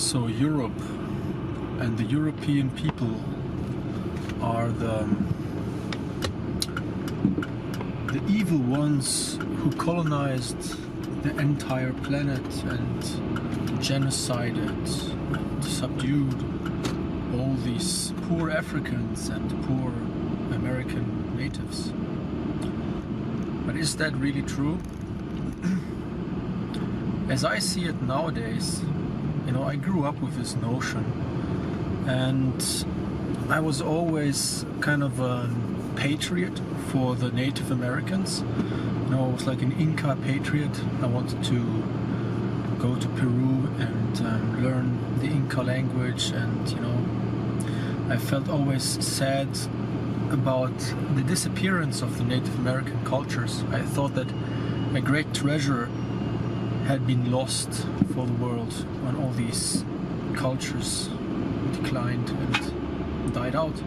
So Europe and the European people are the evil ones who colonized the entire planet and genocided, subdued all these poor Africans and poor American natives. But is that really true? As I see it nowadays, you know, I grew up with this notion, and I was always kind of a patriot for the Native Americans. You know, I was like an Inca patriot. I wanted to go to Peru and learn the Inca language, and you know, I felt always sad about the disappearance of the Native American cultures. I thought that a great treasure had been lost for the world when all these cultures declined and died out.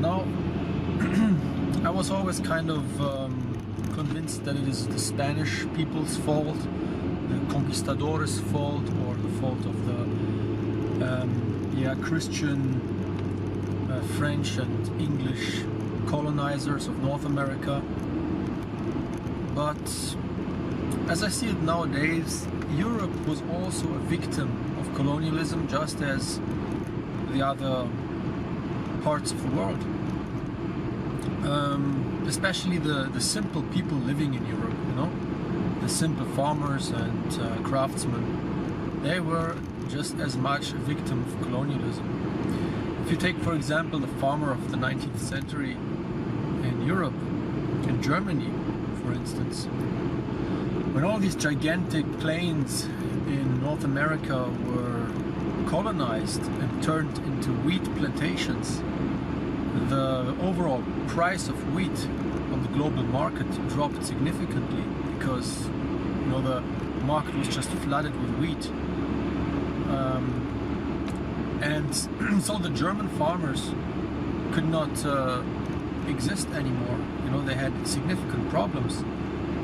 Now, I was always kind of convinced that it is the Spanish people's fault, the conquistadores' fault, or the fault of the Christian, French and English colonizers of North America. But as I see it nowadays, Europe was also a victim of colonialism, just as the other parts of the world. Especially the simple people living in Europe, you know, the simple farmers and craftsmen. They were just as much a victim of colonialism. If you take, for example, the farmer of the 19th century in Europe, in Germany, for instance, when all these gigantic plains in North America were colonized and turned into wheat plantations, the overall price of wheat on the global market dropped significantly because, you know, the market was just flooded with wheat. And so the German farmers could not exist anymore. You know, they had significant problems.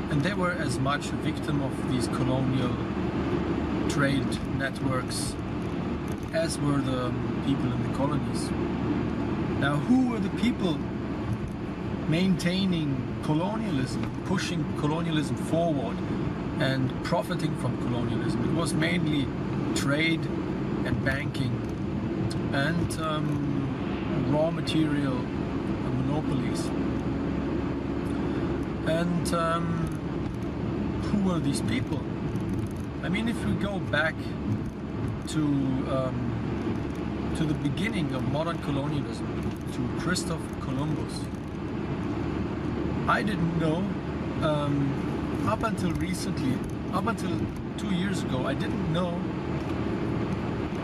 And they were as much a victim of these colonial trade networks as were the people in the colonies. Now, who were the people maintaining colonialism, pushing colonialism forward and profiting from colonialism? It was mainly trade and banking and raw material monopolies. And who were these people? I mean, if we go back to the beginning of modern colonialism, to Cristóbal Columbus, I didn't know, up until recently, up until 2 years ago, I didn't know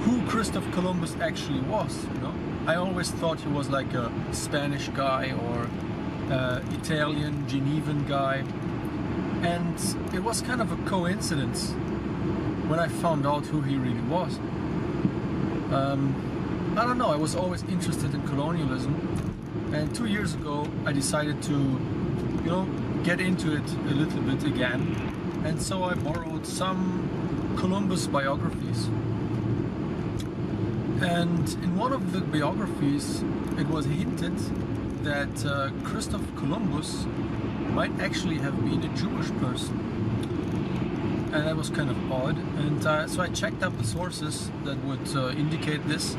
who Cristóbal Columbus actually was, you know? I always thought he was like a Spanish guy or Italian, Genevan guy, and it was kind of a coincidence when I found out who he really was. I don't know, I was always interested in colonialism, and 2 years ago I decided to, you know, get into it a little bit again, and so I borrowed some Columbus biographies. And in one of the biographies it was hinted that Cristóbal Columbus might actually have been a Jewish person. And that was kind of odd, and so I checked up the sources that would indicate this,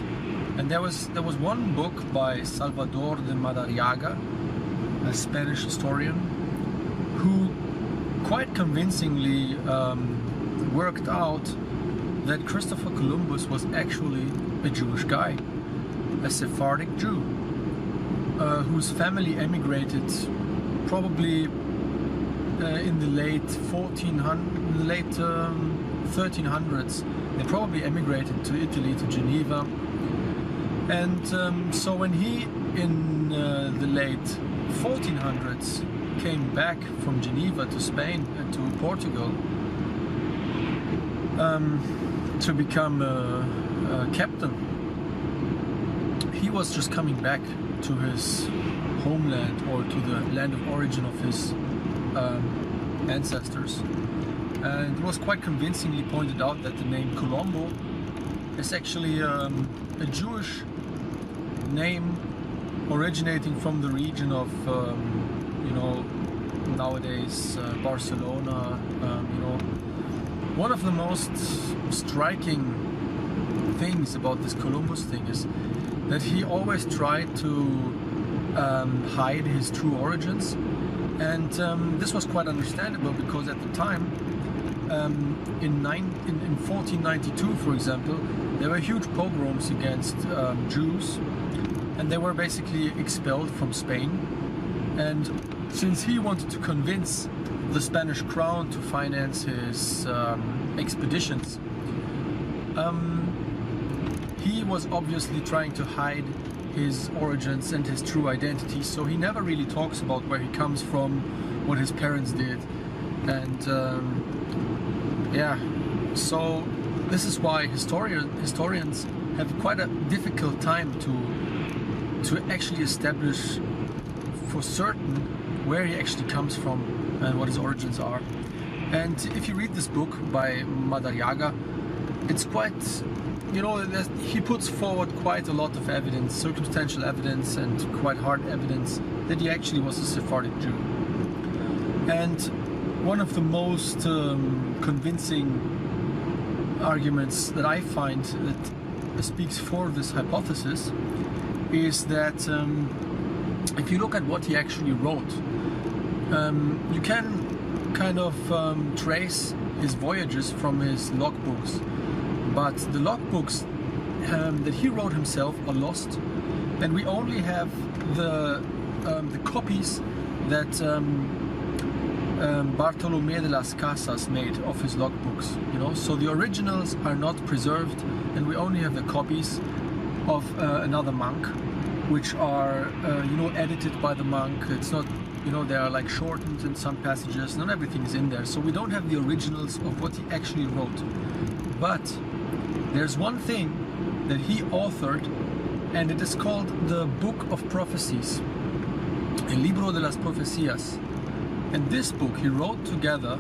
and there was one book by Salvador de Madariaga, a Spanish historian, who quite convincingly worked out that Cristóbal Columbus was actually a Jewish guy, a Sephardic Jew, whose family emigrated probably in the late 1300s. They probably emigrated to Italy, to Geneva. And so when he, in the late 1400s, came back from Geneva to Spain and to Portugal to become a captain, he was just coming back to his homeland, or to the land of origin of his ancestors. And it was quite convincingly pointed out that the name Colombo is actually a Jewish name originating from the region of, you know, nowadays Barcelona. You know, one of the most striking things about this Columbus thing is that he always tried to hide his true origins, and this was quite understandable because at the time, in 1492, for example, there were huge pogroms against Jews, and they were basically expelled from Spain. And since he wanted to convince the Spanish crown to finance his expeditions, he was obviously trying to hide his origins and his true identity, so he never really talks about where he comes from, what his parents did, and yeah, so this is why historians have quite a difficult time to actually establish for certain where he actually comes from and what his origins are. And if you read this book by Madariaga, it's quite, you know, he puts forward quite a lot of evidence, circumstantial evidence and quite hard evidence that he actually was a Sephardic Jew. And one of the most convincing arguments that I find that speaks for this hypothesis is that if you look at what he actually wrote, you can kind of trace his voyages from his logbooks, but the logbooks that he wrote himself are lost, and we only have the copies that Bartolomé de las Casas made of his logbooks, you know, so the originals are not preserved, and we only have the copies of another monk, which are you know, edited by the monk. It's not, you know, they are like shortened in some passages, not everything is in there, so we don't have the originals of what he actually wrote. But there's one thing that he authored, and it is called the Book of Prophecies, El Libro de las Profecías. And this book he wrote together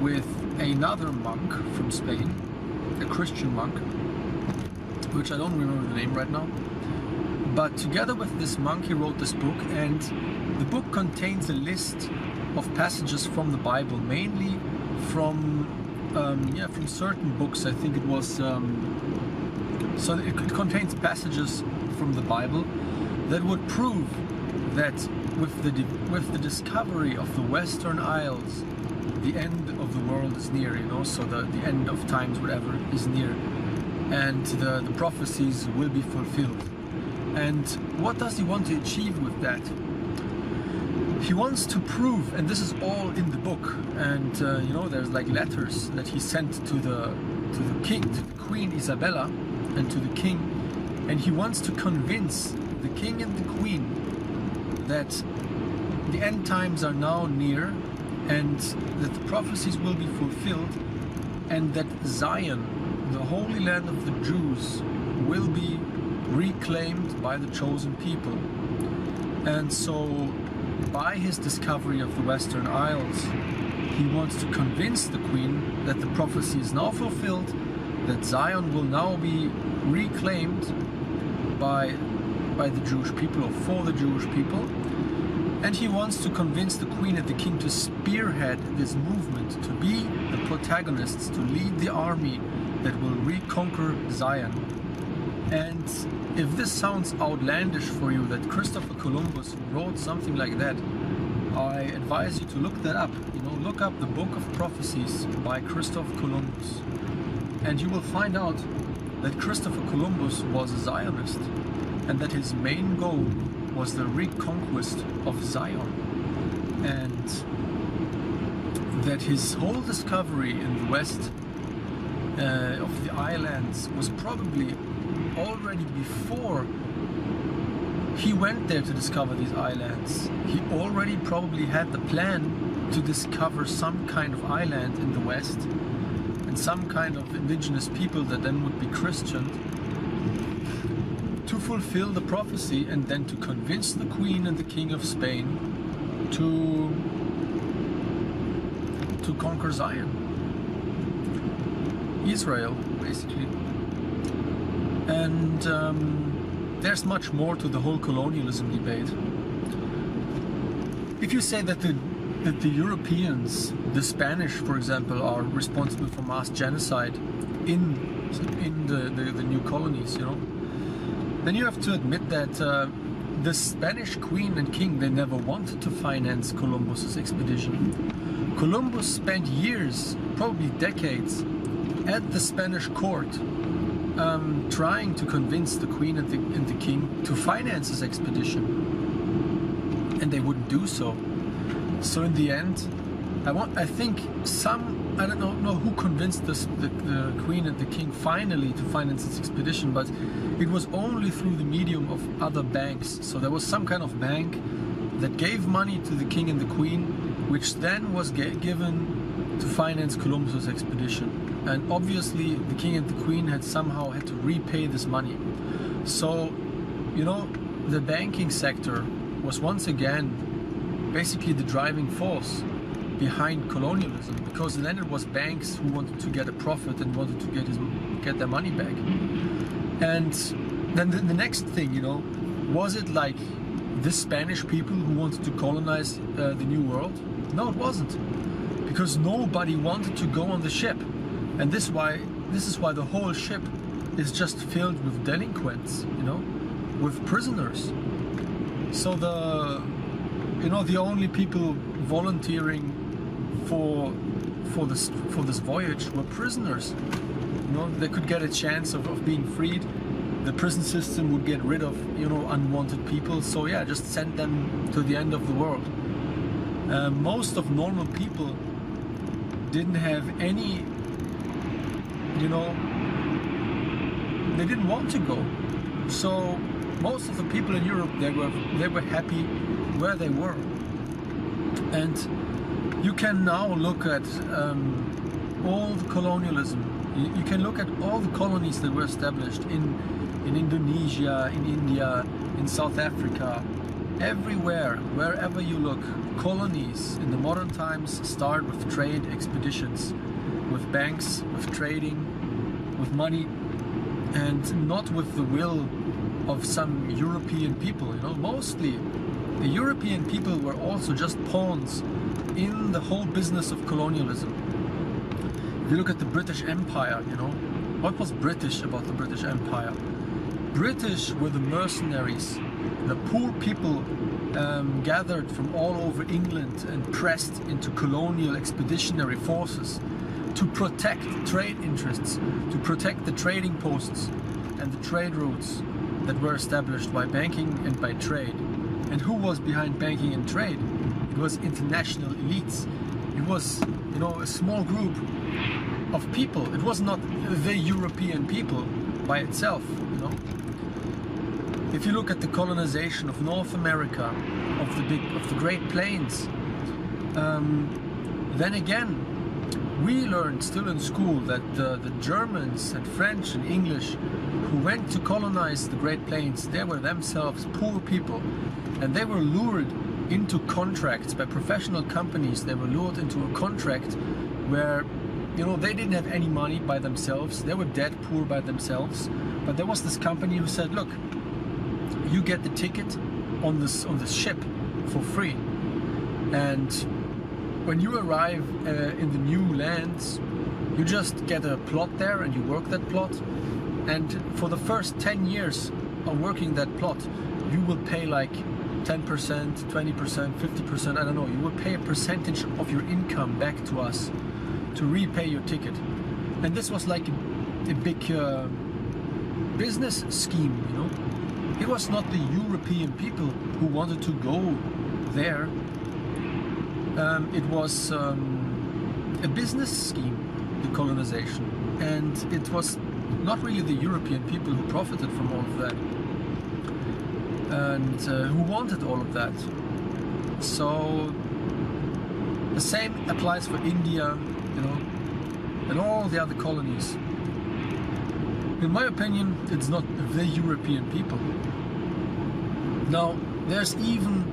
with another monk from Spain, a Christian monk, which I don't remember the name right now. But together with this monk he wrote this book, and the book contains a list of passages from the Bible, mainly from from certain books. I think it was so it contains passages from the Bible that would prove that with the discovery of the Western Isles, the end of the world is near, you know, so the end of times, whatever, is near, and the prophecies will be fulfilled. And what does he want to achieve with that? He wants to prove, and this is all in the book, and you know, there's like letters that he sent to the king, to the Queen Isabella, and to the king, and he wants to convince the king and the queen that the end times are now near, and that the prophecies will be fulfilled, and that Zion, the holy land of the Jews, will be reclaimed by the chosen people. And so by his discovery of the Western Isles, he wants to convince the queen that the prophecy is now fulfilled, that Zion will now be reclaimed by the Jewish people, or for the Jewish people. And he wants to convince the queen and the king to spearhead this movement, to be the protagonists, to lead the army that will reconquer Zion. And if this sounds outlandish for you, that Cristóbal Columbus wrote something like that, I advise you to look that up. You know, look up the Book of Prophecies by Cristóbal Columbus, and you will find out that Cristóbal Columbus was a Zionist, and that his main goal was the reconquest of Zion, and that his whole discovery in the west of the islands was probably already before he went there to discover these islands. He already probably had the plan to discover some kind of island in the west and some kind of indigenous people that then would be Christian, to fulfill the prophecy, and then to convince the Queen and the King of Spain to conquer Zion, Israel, basically. And there's much more to the whole colonialism debate. If you say that the Europeans, the Spanish, for example, are responsible for mass genocide in the new colonies, you know, then you have to admit that the Spanish queen and king, they never wanted to finance Columbus's expedition. Columbus spent years, probably decades, at the Spanish court trying to convince the queen and the king to finance his expedition, and they wouldn't do so. So in the end, I think I don't know who convinced the queen and the king finally to finance this expedition, but it was only through the medium of other banks. So there was some kind of bank that gave money to the king and the queen, which then was given to finance Columbus's expedition. And obviously the king and the queen had somehow had to repay this money. So, you know, the banking sector was once again basically the driving force behind colonialism, because then it was banks who wanted to get a profit and wanted to get their money back. And then the next thing, you know, was it like the Spanish people who wanted to colonize the New World? No, it wasn't, because nobody wanted to go on the ship, and this is why the whole ship is just filled with delinquents, you know, with prisoners. So the only people volunteering for this voyage were prisoners. You know, they could get a chance of being freed. The prison system would get rid of, you know, unwanted people. So yeah, just send them to the end of the world. Most of normal people didn't have any, you know, they didn't want to go. So most of the people in Europe, they were happy where they were. And you can now look at all the colonialism. You can look at all the colonies that were established in Indonesia, in India, in South Africa, everywhere, wherever you look. Colonies in the modern times start with trade expeditions, with banks, with trading, with money, and not with the will of some European people. You know, mostly the European people were also just pawns in the whole business of colonialism. If you look at the British Empire, you know, what was British about the British Empire? British were the mercenaries, the poor people gathered from all over England and pressed into colonial expeditionary forces to protect trade interests, to protect the trading posts and the trade routes that were established by banking and by trade. And who was behind banking and trade? It was international elites. It was, you know, a small group of people. It was not the European people by itself, you know. If you look at the colonization of North America, of the Great Plains, then again, we learned still in school that the Germans and French and English who went to colonize the Great Plains, they were themselves poor people, and they were lured into contracts by professional companies. They were lured into a contract where, you know, they didn't have any money by themselves. They were dead poor by themselves, but there was this company who said, look, you get the ticket on this ship for free, and when you arrive in the new lands, you just get a plot there and you work that plot, and for the first 10 years of working that plot, you will pay like 10%, 20%, 50%, I don't know, you will pay a percentage of your income back to us to repay your ticket. And this was like a big business scheme, you know. It was not the European people who wanted to go there. It was a business scheme, the colonization, and it was not really the European people who profited from all of that and who wanted all of that. So the same applies for India, you know, and all the other colonies. In my opinion, it's not the European people. Now, there's even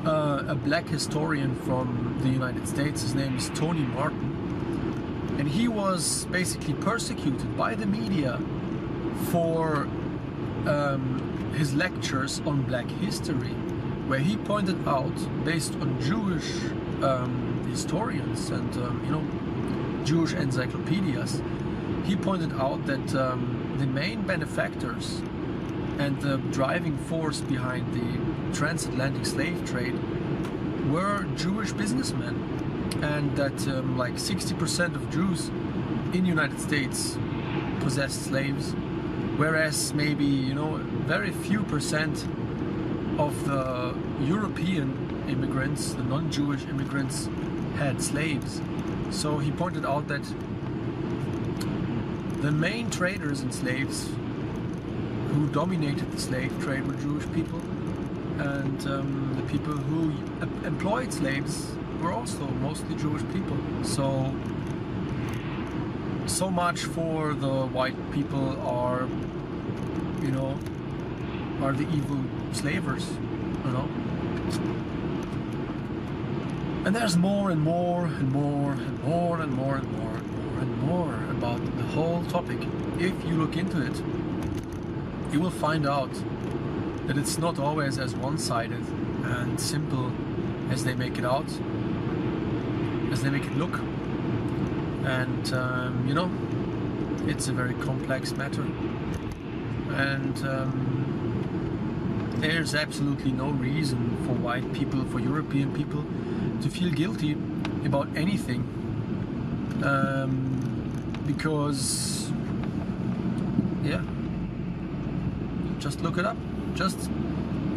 a black historian from the United States. His name is Tony Martin, and he was basically persecuted by the media for his lectures on Black history, where he pointed out, based on Jewish historians and Jewish encyclopedias, he pointed out that the main benefactors and the driving force behind the transatlantic slave trade were Jewish businessmen, and that like 60% of Jews in the United States possessed slaves, whereas maybe very few percent of the European immigrants, the non-Jewish immigrants, had slaves. So he pointed out that the main traders in slaves who dominated the slave trade were Jewish people, and the people who employed slaves were also mostly Jewish people. So much for the white people are the evil slavers, And there's more and more and more and more and more and more and more and more about the whole topic. If you look into it, you will find out that it's not always as one-sided and simple as they make it out, as they make it look. And it's a very complex matter, and there's absolutely no reason for white people, for European people, to feel guilty about anything, because just look it up, just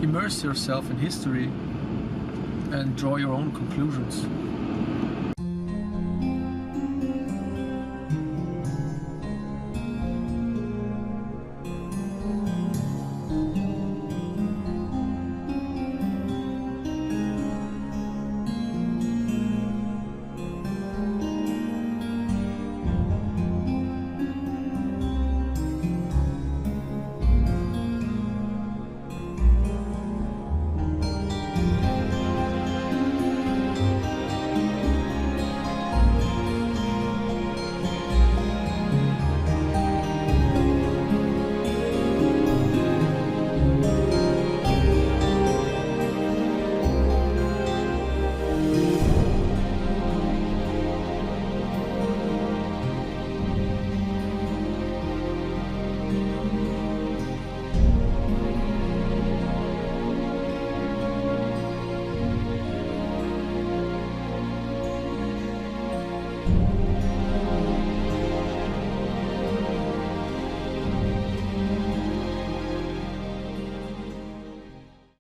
immerse yourself in history and draw your own conclusions.